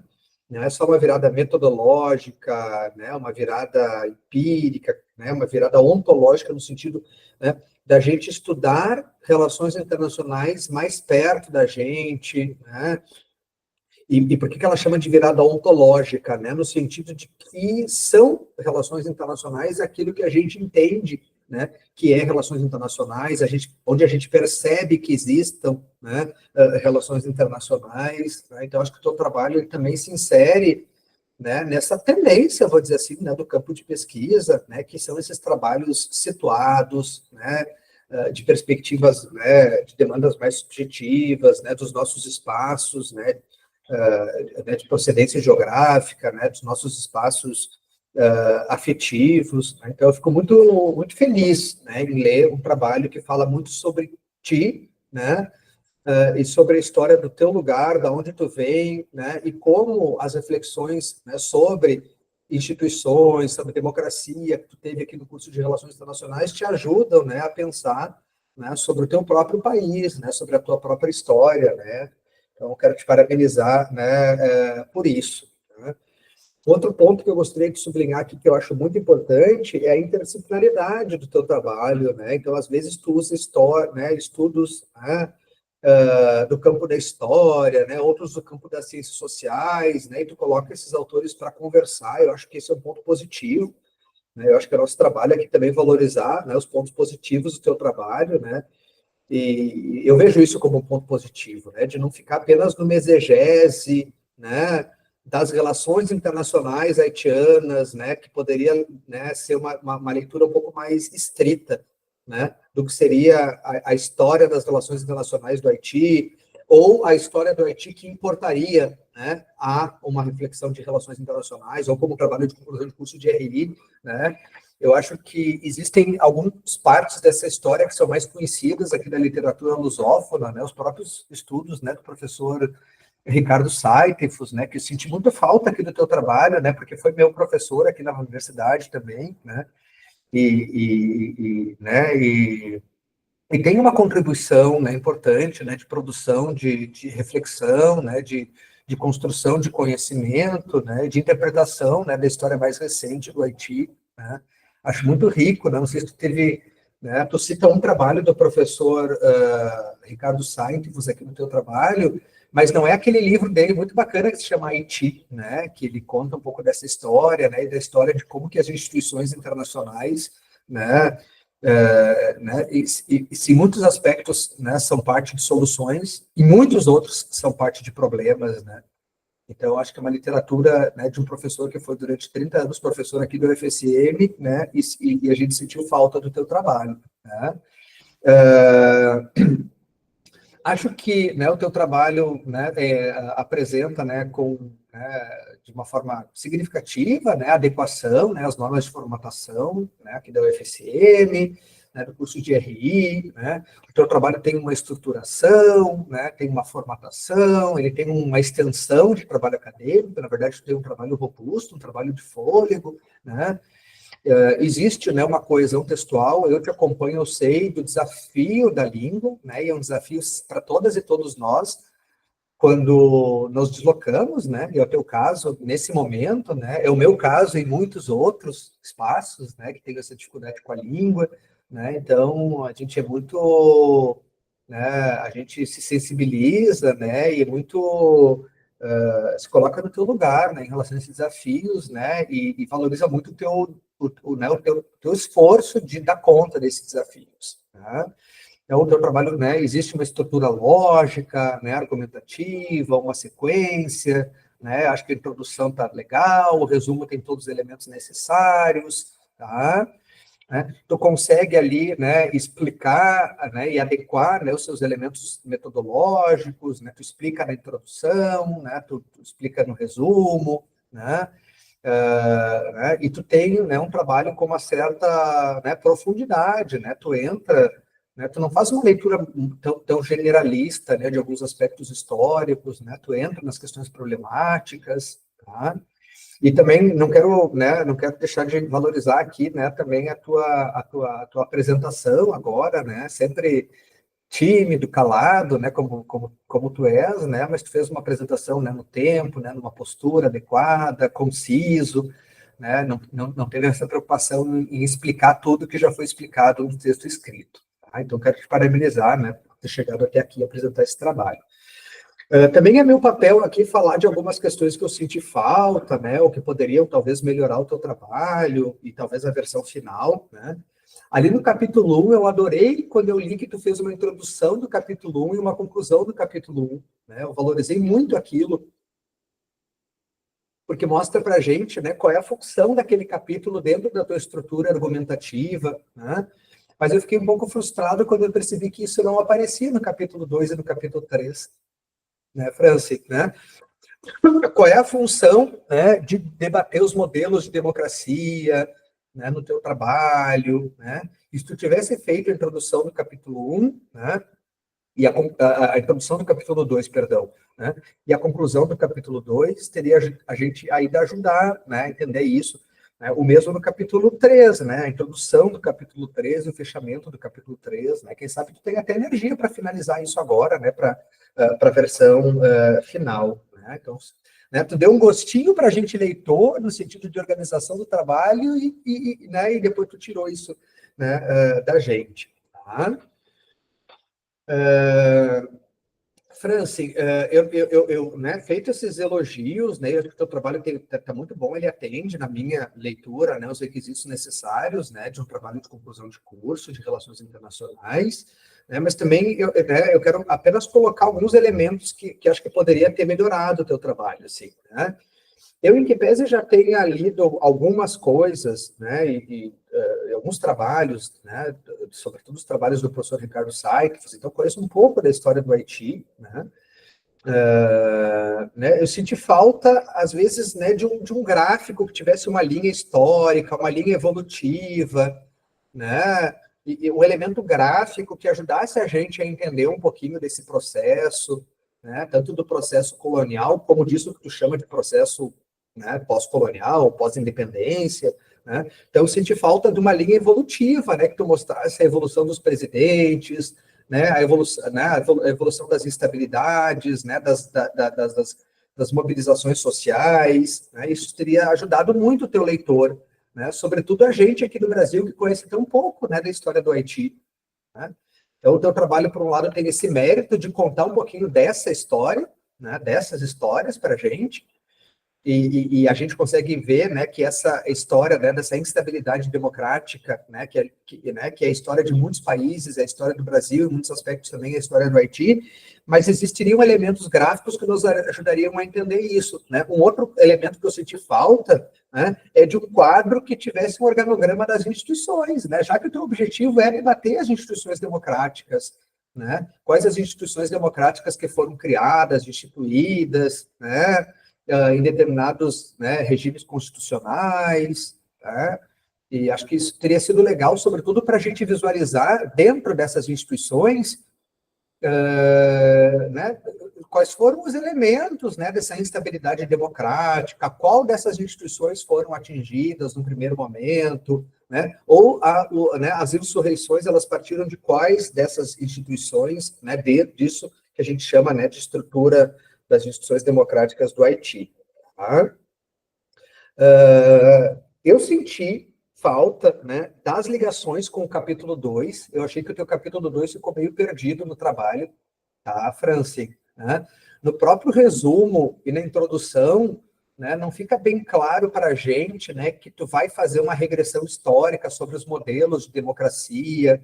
não é só uma virada metodológica, né, uma virada empírica, né, uma virada ontológica no sentido, né, da gente estudar relações internacionais mais perto da gente, né, e por que ela chama de virada ontológica, né, no sentido de que são relações internacionais aquilo que a gente entende, né, que é relações internacionais, onde a gente percebe que existam, né, relações internacionais, né, então acho que o teu trabalho ele também se insere, né, nessa tendência, vou dizer assim, né, do campo de pesquisa, né, que são esses trabalhos situados, né, de perspectivas, né, de demandas mais subjetivas, né, dos nossos espaços, né, de procedência geográfica, né, dos nossos espaços afetivos. Né? Então, eu fico muito feliz, né, em ler um trabalho que fala muito sobre ti, né, e sobre a história do teu lugar, da onde tu vem, né, e como as reflexões, né, sobre instituições, sobre democracia que tu teve aqui no curso de Relações Internacionais te ajudam, né, a pensar, né, sobre o teu próprio país, né, sobre a tua própria história, né. Então, eu quero te parabenizar, né, por isso. Né? Outro ponto que eu gostaria de sublinhar aqui, que eu acho muito importante, é a interdisciplinaridade do teu trabalho, né? Então, às vezes, tu usa história, né, estudos, né, do campo da história, né, outros do campo das ciências sociais, né, e tu coloca esses autores para conversar. Eu acho que esse é um ponto positivo, né? Eu acho que o nosso trabalho aqui também é valorizar, né, os pontos positivos do teu trabalho, né? E eu vejo isso como um ponto positivo, né, de não ficar apenas numa exegese, né, das relações internacionais haitianas, né, que poderia, né, ser uma leitura um pouco mais estrita, né, do que seria a história das relações internacionais do Haiti, ou a história do Haiti que importaria, né, a uma reflexão de relações internacionais, ou como trabalho de conclusão de curso de RI, né. Eu acho que existem algumas partes dessa história que são mais conhecidas aqui da literatura lusófona, né, os próprios estudos, né, do professor Ricardo Saitefus, né, que eu senti muita falta aqui do teu trabalho, né, porque foi meu professor aqui na universidade também, né, e tem uma contribuição, né, importante, né, de produção, de reflexão, né, de construção de conhecimento, né, de interpretação, né, da história mais recente do Haiti, né. Acho muito rico, né, não sei se tu teve, né, tu cita um trabalho do professor Ricardo Sainz aqui no teu trabalho, mas não é aquele livro dele muito bacana que se chama Haiti, né, que ele conta um pouco dessa história, né, e da história de como que as instituições internacionais, né, e se muitos aspectos, né, são parte de soluções, e muitos outros são parte de problemas, né. Então, eu acho que é uma literatura, né, de um professor que foi durante 30 anos professor aqui do UFSM, né, e a gente sentiu falta do teu trabalho. Né. Acho que, né, o teu trabalho, né, apresenta, né, de uma forma significativa, né, a adequação, né, às normas de formatação, né, aqui da UFSM, né, do curso de RI, né, o teu trabalho tem uma estruturação, né, tem uma formatação, ele tem uma extensão de trabalho acadêmico, na verdade, tem um trabalho robusto, um trabalho de fôlego, né, existe, né, uma coesão textual, eu te acompanho, eu sei do desafio da língua, né, e é um desafio para todas e todos nós, quando nos deslocamos, né, e é o teu caso nesse momento, né, é o meu caso em muitos outros espaços, né, que tem essa dificuldade com a língua, né, então a gente é muito, né, a gente se sensibiliza, né, e é muito se coloca no teu lugar, né, em relação a esses desafios, né, e valoriza muito o teu esforço de dar conta desses desafios, né. Então, o teu trabalho, né, existe uma estrutura lógica, né, argumentativa, uma sequência, né, acho que a introdução está legal, o resumo tem todos os elementos necessários, tá? Né? Tu consegue ali, né, explicar, né, e adequar, né, os seus elementos metodológicos, né, tu explica na introdução, né, tu explica no resumo, né, né, e tu tem, né, um trabalho com uma certa, né, profundidade, né, tu entra, né, tu não faz uma leitura tão generalista, né, de alguns aspectos históricos, né, tu entra nas questões problemáticas, tá? E também não quero, né, não quero deixar de valorizar aqui, né, também a tua apresentação agora, né, sempre tímido, calado, né, como tu és, né, mas tu fez uma apresentação, né, no tempo, né, numa postura adequada, conciso, né, não teve essa preocupação em explicar tudo que já foi explicado no texto escrito. Tá? Então, quero te parabenizar, né, por ter chegado até aqui e apresentar esse trabalho. Também é meu papel aqui falar de algumas questões que eu senti falta, né, ou que poderiam talvez melhorar o teu trabalho e talvez a versão final, né. Ali no capítulo 1, eu adorei quando eu li que tu fez uma introdução do capítulo 1 e uma conclusão do capítulo 1, né, eu valorizei muito aquilo, porque mostra para a gente, né, qual é a função daquele capítulo dentro da tua estrutura argumentativa, né, mas eu fiquei um pouco frustrado quando eu percebi que isso não aparecia no capítulo 2 e no capítulo 3, né, Franci, né? Qual é a função, né, de debater os modelos de democracia, né, no teu trabalho, né? E se tu tivesse feito a introdução do capítulo 1, né, e a introdução do capítulo 2, perdão, né, e a conclusão do capítulo 2, teria a gente ainda ajudar, né, a entender isso, né, o mesmo no capítulo 3, né, a introdução do capítulo 3 e o fechamento do capítulo 3, né, quem sabe tu tem até energia para finalizar isso agora, né, para a versão final, né, então, né, tu deu um gostinho para a gente leitor, no sentido de organização do trabalho, né, e depois tu tirou isso, né, da gente, tá? Franci, né, feito esses elogios, né, eu acho que o teu trabalho está muito bom, ele atende, na minha leitura, né, os requisitos necessários, né, de um trabalho de conclusão de curso, de relações internacionais, né, mas também eu quero apenas colocar alguns elementos que acho que poderia ter melhorado o teu trabalho, assim, né. Eu, em que pese, já tenha lido algumas coisas, né, alguns trabalhos, né, sobretudo os trabalhos do professor Ricardo Saikes, então conheço um pouco da história do Haiti, né, né, eu senti falta, às vezes, né, de um gráfico que tivesse uma linha histórica, uma linha evolutiva, né, e um elemento gráfico que ajudasse a gente a entender um pouquinho desse processo, né, tanto do processo colonial, como disso que tu chama de processo, né, pós-colonial, pós-independência, né? Então, eu senti falta de uma linha evolutiva, né, que tu mostrasse a evolução dos presidentes, né, a evolução das instabilidades, né, das mobilizações sociais, né, isso teria ajudado muito o teu leitor, né, sobretudo a gente aqui no Brasil que conhece tão pouco, né, da história do Haiti, né? Então, o teu trabalho, por um lado, tem esse mérito de contar um pouquinho dessa história, né, dessas histórias para a gente, e a gente consegue ver, né, que essa história, né, dessa instabilidade democrática, né, que é a história de muitos países, é a história do Brasil, em muitos aspectos também é a história do Haiti, mas existiriam elementos gráficos que nos ajudariam a entender isso, né? Um outro elemento que eu senti falta, né, é de um quadro que tivesse um organograma das instituições, né, já que o teu objetivo é debater as instituições democráticas, né? Quais as instituições democráticas que foram criadas, instituídas, né, em determinados, né, regimes constitucionais, né? E acho que isso teria sido legal, sobretudo para a gente visualizar dentro dessas instituições, né, quais foram os elementos, né, dessa instabilidade democrática, qual dessas instituições foram atingidas no primeiro momento, né, ou né, as insurreições, elas partiram de quais dessas instituições, né, disso que a gente chama, né, de estrutura das instituições democráticas do Haiti. Tá? Eu senti falta, né, das ligações com o capítulo 2, eu achei que o teu capítulo 2 ficou meio perdido no trabalho, tá, Franci? Né? No próprio resumo e na introdução, né, não fica bem claro para a gente, né, que tu vai fazer uma regressão histórica sobre os modelos de democracia,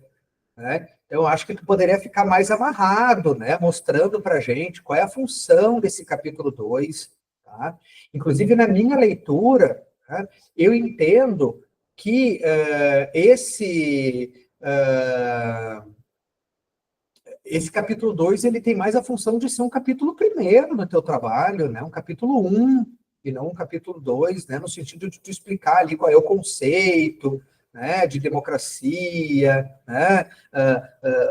né? Eu acho que tu poderia ficar mais amarrado, né, mostrando para a gente qual é a função desse capítulo 2, tá? Inclusive, na minha leitura, tá, eu entendo que esse capítulo 2 ele tem mais a função de ser um capítulo primeiro no teu trabalho, né? Um capítulo 1, e não um capítulo 2, né? No sentido de tu explicar ali qual é o conceito, né, de democracia, né?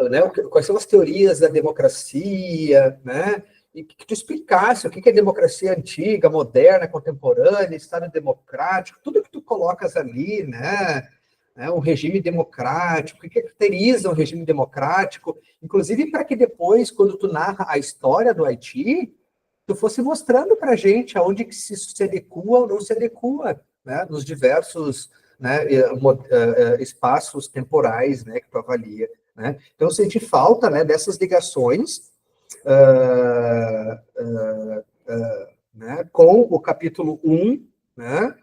Né? Quais são as teorias da democracia, né? E que tu explicasse o que é democracia antiga, moderna, contemporânea, Estado democrático, tudo que tu colocas ali, né? né, um regime democrático, o que caracteriza um regime democrático, inclusive para que depois, quando tu narra a história do Haiti, tu fosse mostrando para a gente aonde que se adequa ou não se adequa, né, nos diversos, né, espaços temporais, né, que tu avalia, né? Então, eu senti falta, né, dessas ligações né, com o capítulo 1, né,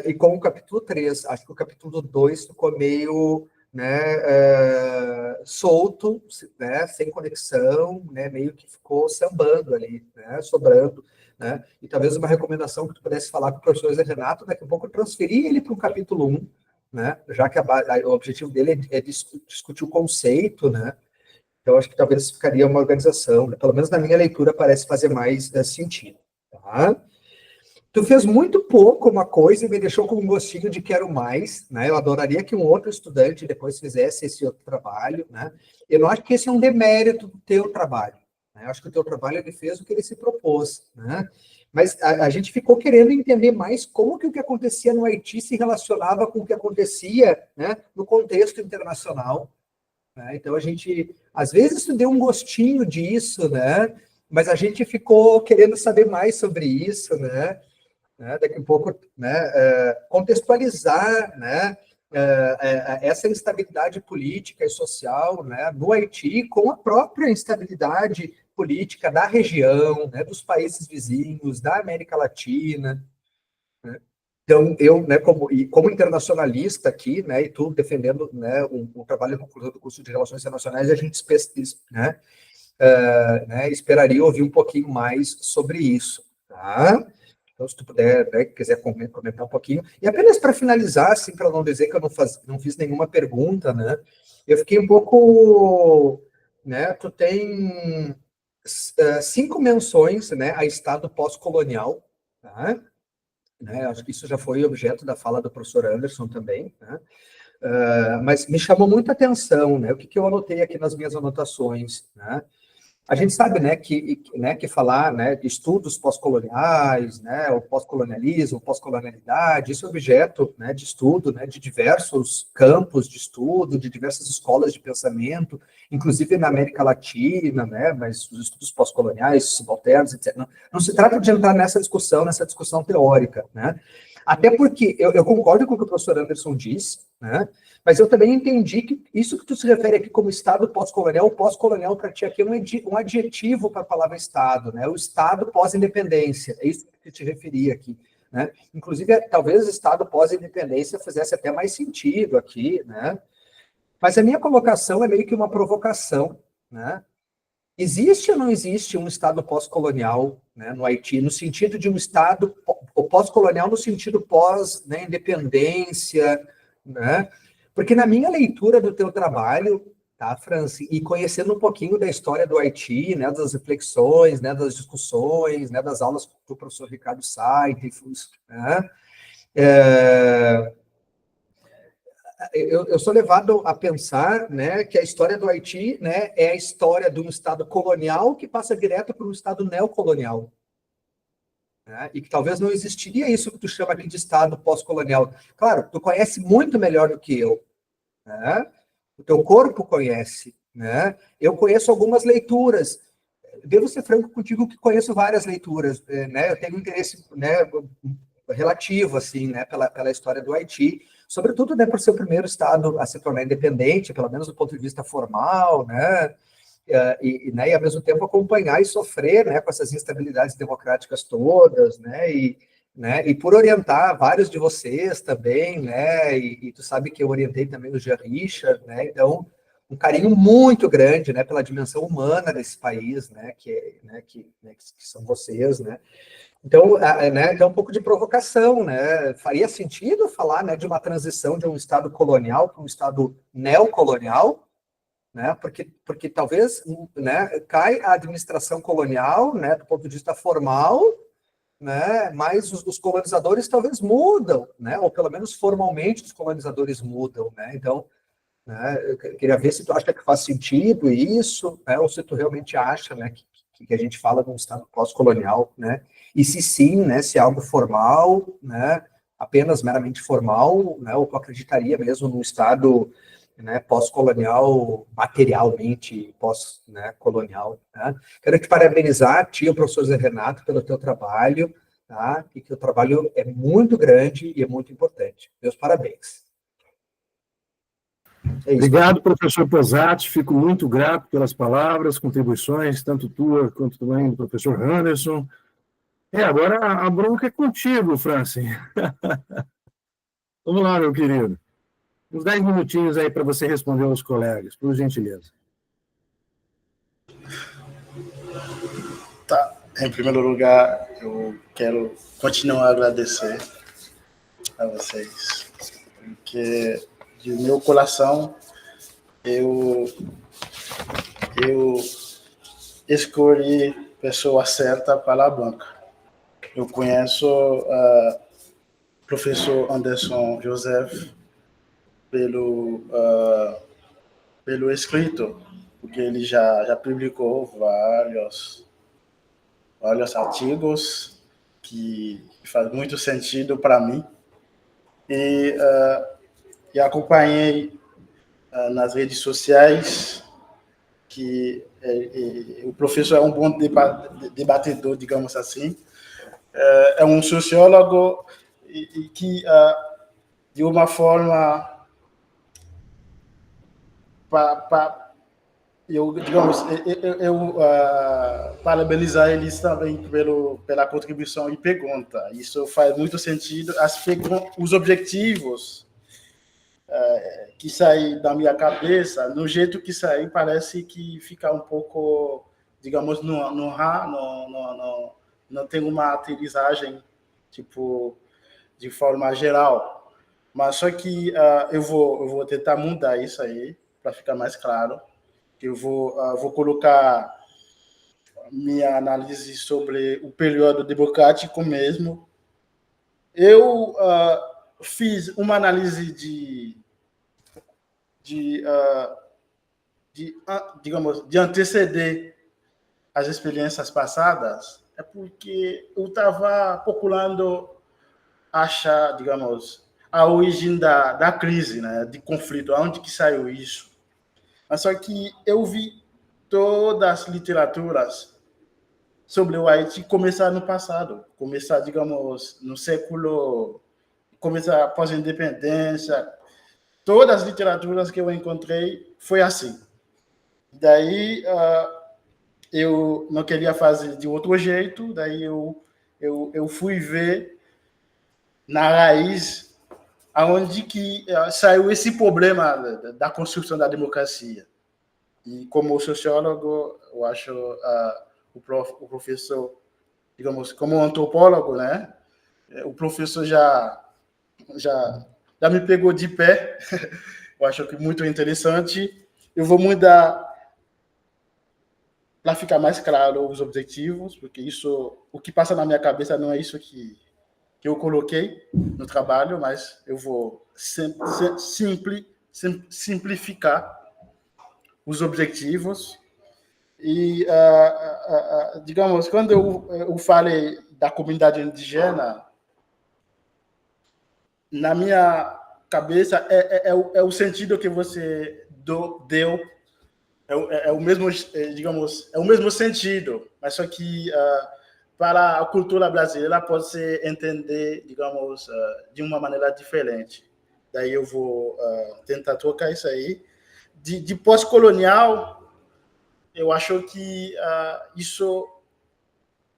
e com o capítulo 3. Acho que o capítulo 2 ficou meio, né, solto, né, sem conexão, né, meio que ficou sambando ali, né, sobrando, né, e talvez uma recomendação que tu pudesse falar com o professor Zé Renato, daqui a pouco transferir ele para o capítulo 1, né, já que o objetivo dele é discutir o conceito, né, então acho que talvez ficaria uma organização, né, pelo menos na minha leitura parece fazer mais sentido, tá? Tu fez muito pouco uma coisa e me deixou com um gostinho de quero mais, né? Eu adoraria que um outro estudante depois fizesse esse outro trabalho, né? Eu não acho que esse é um demérito do teu trabalho, né? Eu acho que o teu trabalho ele fez o que ele se propôs, né? Mas a gente ficou querendo entender mais como que o que acontecia no Haiti se relacionava com o que acontecia, né, no contexto internacional, né? Então a gente, às vezes, tu deu um gostinho disso, né? Mas a gente ficou querendo saber mais sobre isso, né? Daqui a pouco, né, contextualizar, né, essa instabilidade política e social, né, no Haiti com a própria instabilidade política da região, né, dos países vizinhos, da América Latina, né? Então, eu, né, como internacionalista aqui, né, e tu defendendo, né, um trabalho de conclusão do curso de Relações Internacionais, a gente, né, né, esperaria ouvir um pouquinho mais sobre isso, tá? Então, se tu puder, né, quiser comentar um pouquinho. E apenas para finalizar, assim, para não dizer que eu não fiz nenhuma pergunta, né? Eu fiquei um pouco, né? Tu tem 5 menções, né, a Estado pós-colonial, tá? Né, acho que isso já foi objeto da fala do professor Anderson também, né? Mas me chamou muita atenção, né? O que eu anotei aqui nas minhas anotações, né? A gente sabe, né, que falar, né, de estudos pós-coloniais, né, o pós-colonialismo, pós-colonialidade, isso é objeto, né, de estudo, né, de diversos campos de estudo, de diversas escolas de pensamento, inclusive na América Latina, né, mas os estudos pós-coloniais, subalternos, etc. Não se trata de entrar nessa discussão teórica, né, até porque eu concordo com o que o professor Anderson disse, né, mas eu também entendi que isso que tu se refere aqui como Estado pós-colonial, o pós-colonial para ti aqui é um adjetivo para a palavra Estado, né? O Estado pós-independência, é isso que tu te referia aqui, né? Inclusive, talvez o Estado pós-independência fizesse até mais sentido aqui, né? Mas a minha colocação é meio que uma provocação, né? Existe ou não existe um Estado pós-colonial, né, no Haiti, no sentido de um Estado pós-colonial, no sentido pós-independência, né? Porque na minha leitura do teu trabalho, tá, Franci, e conhecendo um pouquinho da história do Haiti, né, das reflexões, né, das discussões, né, das aulas do professor Ricardo Sainz, né, eu sou levado a pensar, né, que a história do Haiti, né, é a história de um Estado colonial que passa direto para um Estado neocolonial, né, e que talvez não existiria isso que tu chama aqui de Estado pós-colonial. Claro, tu conhece muito melhor do que eu, né? O teu corpo conhece, né? Eu conheço algumas leituras. Devo ser franco contigo que conheço várias leituras, né? Eu tenho um interesse, né, relativo, assim, né, pela história do Haiti, sobretudo, né, por ser o primeiro estado a se tornar independente, pelo menos do ponto de vista formal, né? Né, e ao mesmo tempo acompanhar e sofrer, né, com essas instabilidades democráticas todas, né, e por orientar vários de vocês também, né, e tu sabe que eu orientei também o Jean Richard, né, então um carinho muito grande, né, pela dimensão humana desse país, né, que são vocês, né. Então, né, então um pouco de provocação, né, faria sentido falar, né, de uma transição de um Estado colonial para um Estado neocolonial, né, porque talvez, né, cai a administração colonial, né, do ponto de vista formal, né, mas os colonizadores talvez mudam, né, ou pelo menos formalmente os colonizadores mudam, né, então, né, eu queria ver se tu acha que faz sentido isso, né, ou se tu realmente acha, né, que a gente fala de um Estado pós-colonial, né, e se sim, né, se é algo formal, né, apenas meramente formal, né, ou tu acreditaria mesmo num Estado, né, pós-colonial, materialmente pós-colonial, né? Quero te parabenizar, o professor Zé Renato, pelo teu trabalho, tá? E que o trabalho é muito grande e é muito importante. Meus parabéns. É isso. Obrigado, professor Posati, fico muito grato pelas palavras, contribuições, tanto tua quanto também do professor Anderson. Agora a bronca é contigo, Francis. Vamos lá, meu querido. Uns 10 minutinhos aí para você responder aos colegas, por gentileza. Tá. Em primeiro lugar, eu quero continuar a agradecer a vocês, porque de meu coração eu escolhi a pessoa certa para a banca. Eu conheço o professor Anderson Joseph pelo escrito, porque ele já publicou vários artigos que faz muito sentido para mim, e acompanhei nas redes sociais que o professor é um bom debatedor, digamos assim, é um sociólogo e que, de uma forma, eu parabenizar eles também pela contribuição e pergunta. Isso faz muito sentido. Os objetivos que saem da minha cabeça, no jeito que saem, parece que fica um pouco, digamos, não tem uma aterrissagem, tipo, de forma geral. Mas só que eu vou tentar mudar isso aí, para ficar mais claro. Eu vou colocar minha análise sobre o período democrático mesmo. Eu fiz uma análise digamos, de anteceder as experiências passadas, é porque eu estava procurando achar, digamos, a origem da crise, né, de conflito, aonde que saiu isso. Mas só que eu vi todas as literaturas sobre o Haiti começar no passado, começar, digamos, no século, começar após a independência. Todas as literaturas que eu encontrei foi assim. Daí eu não queria fazer de outro jeito, daí eu fui ver na raiz aonde que saiu esse problema da construção da democracia. E como sociólogo, eu acho o professor, digamos, como antropólogo, né? O professor já me pegou de pé. Eu acho que muito interessante. Eu vou mudar para ficar mais claro os objetivos, porque o que passa na minha cabeça não é isso que eu coloquei no trabalho, mas eu vou simplificar os objetivos. E, digamos, quando eu falei da comunidade indígena, na minha cabeça é o sentido que você deu, é o mesmo, digamos, é o mesmo sentido, mas só que para a cultura brasileira pode ser entender, digamos, de uma maneira diferente. Daí eu vou tentar trocar isso aí. De pós-colonial, eu acho que isso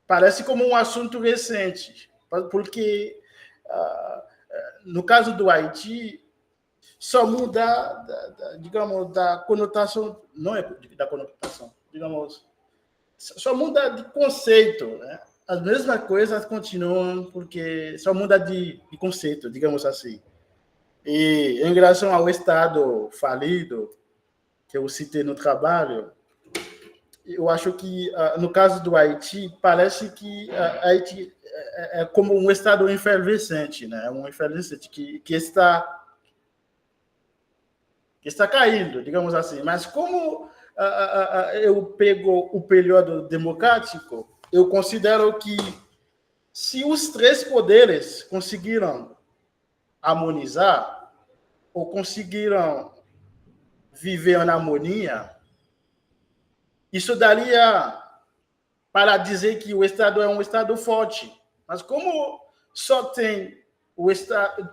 parece como um assunto recente, porque no caso do Haiti, só muda, digamos, da conotação, não é da conotação, digamos, só muda de conceito, né? As mesmas coisas continuam, porque só muda de conceito, digamos assim. E em relação ao Estado falido, que eu citei no trabalho, eu acho que, no caso do Haiti, parece que Haiti é como um Estado efervescente, né? Um efervescente que está caindo, digamos assim. Mas como eu pego o período democrático, eu considero que se os três poderes conseguiram harmonizar ou conseguiram viver em harmonia, isso daria para dizer que o Estado é um Estado forte. Mas como só tem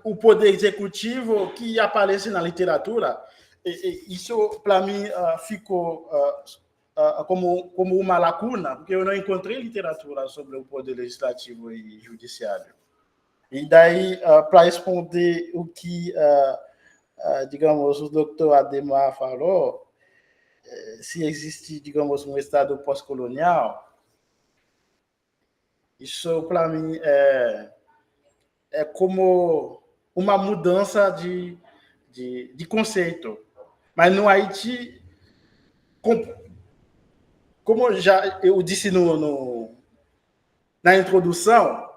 o poder executivo que aparece na literatura, isso, para mim, ficou como uma lacuna, porque eu não encontrei literatura sobre o poder legislativo e judiciário. E daí, para responder o que, digamos, o doutor Ademar falou, se existe, digamos, um Estado pós-colonial, isso, para mim, é como uma mudança de conceito. Mas no Haiti, como já eu disse na introdução,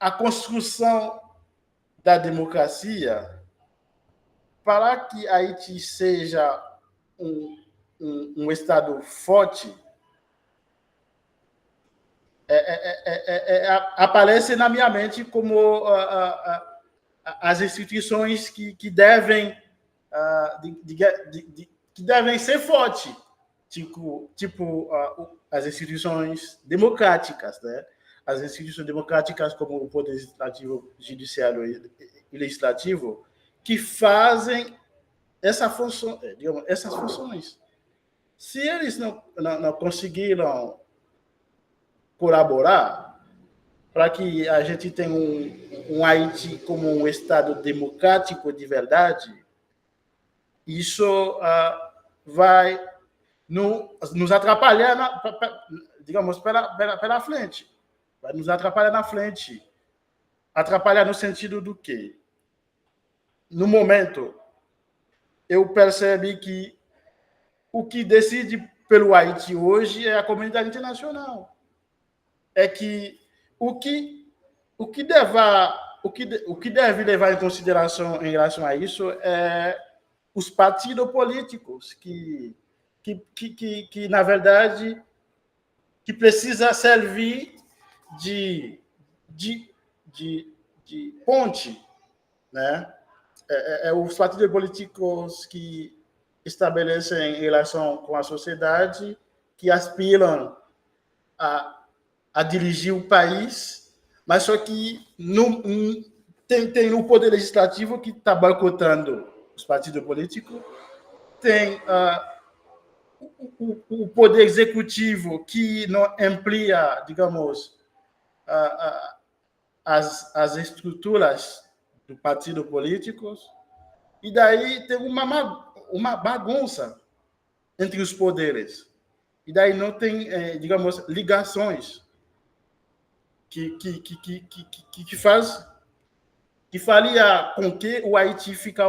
a construção da democracia, para que Haiti seja um Estado forte, aparece na minha mente como as instituições que devem ser fortes, tipo as instituições democráticas, né? As instituições democráticas como o poder legislativo, judiciário e legislativo, que fazem essas funções. Se eles não conseguiram colaborar para que a gente tenha um Haiti como um Estado democrático de verdade, isso vai nos atrapalhar, digamos, pela frente. Vai nos atrapalhar na frente. Atrapalhar no sentido do quê? No momento, eu percebi que o que decide pelo Haiti hoje é a comunidade internacional. É que o que deve levar em consideração em relação a isso é os partidos políticos que na verdade, que precisa servir de ponte, né? Os partidos políticos que estabelecem relação com a sociedade, que aspiram a dirigir o país, mas só que tem o poder legislativo que está boicotando os partidos políticos, tem o poder executivo que não amplia, digamos, as estruturas do partido político, e daí tem uma bagunça entre os poderes. E daí não tem, digamos, ligações que faria com que o Haiti fique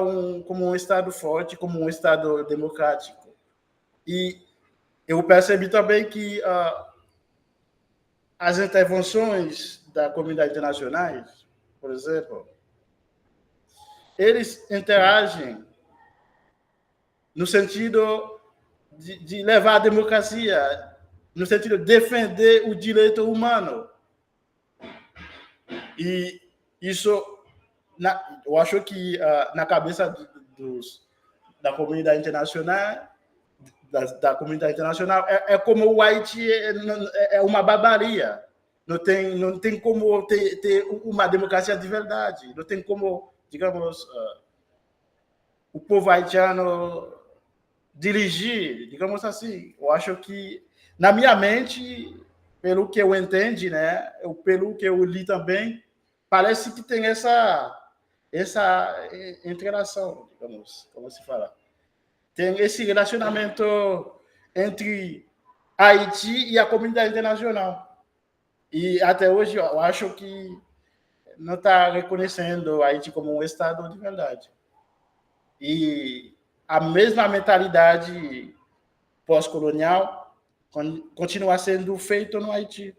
como um Estado forte, como um Estado democrático. E eu percebi também que as intervenções da comunidade internacional, por exemplo, eles interagem no sentido de levar a democracia, no sentido de defender o direito humano. E isso, eu acho que na cabeça da comunidade internacional, da comunidade internacional, é como o Haiti é uma barbaria. Não tem como ter uma democracia de verdade. Não tem como, digamos, o povo haitiano dirigir, digamos assim. Eu acho que, na minha mente, pelo que eu entendi, né, pelo que eu li também, parece que tem essa interação, digamos, como se fala. Tem esse relacionamento entre Haiti e a comunidade internacional. E até hoje eu acho que não está reconhecendo Haiti como um Estado de verdade. E a mesma mentalidade pós-colonial continua sendo feita no Haiti.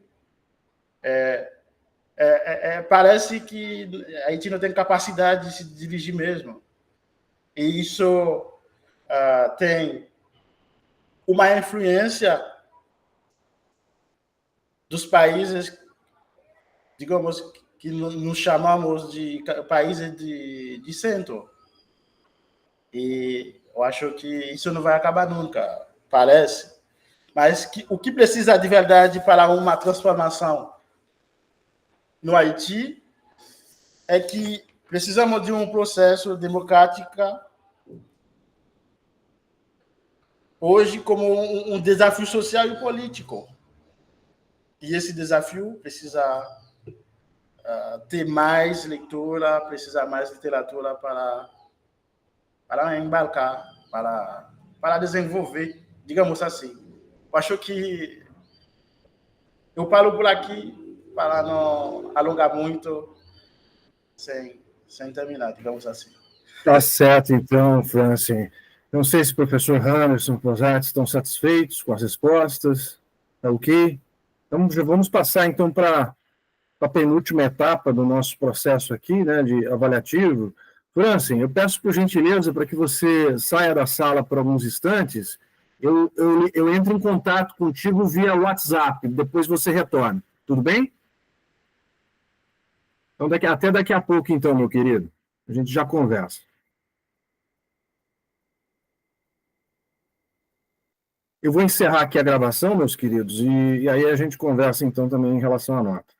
Parece que Haiti não tem capacidade de se dirigir mesmo. E isso tem uma influência dos países, digamos, que nos chamamos de países de centro. E eu acho que isso não vai acabar nunca, parece. Mas o que precisa de verdade para uma transformação no Haiti é que precisamos de um processo democrático hoje como um desafio social e político. E esse desafio precisa ter mais leitura, precisa mais literatura para embarcar, para desenvolver, digamos assim. Eu acho que eu paro por aqui para não alongar muito sem terminar, digamos assim. Tá certo, então, Franci. Não sei se o professor Anderson, Posati estão satisfeitos com as respostas. Tá ok? Então, já vamos passar, então, para a penúltima etapa do nosso processo aqui, né, de avaliativo. Franci, eu peço por gentileza para que você saia da sala por alguns instantes. Eu entro em contato contigo via WhatsApp, depois você retorna. Tudo bem? Então, até daqui a pouco, então, meu querido. A gente já conversa. Eu vou encerrar aqui a gravação, meus queridos, e aí a gente conversa, então, também em relação à nota.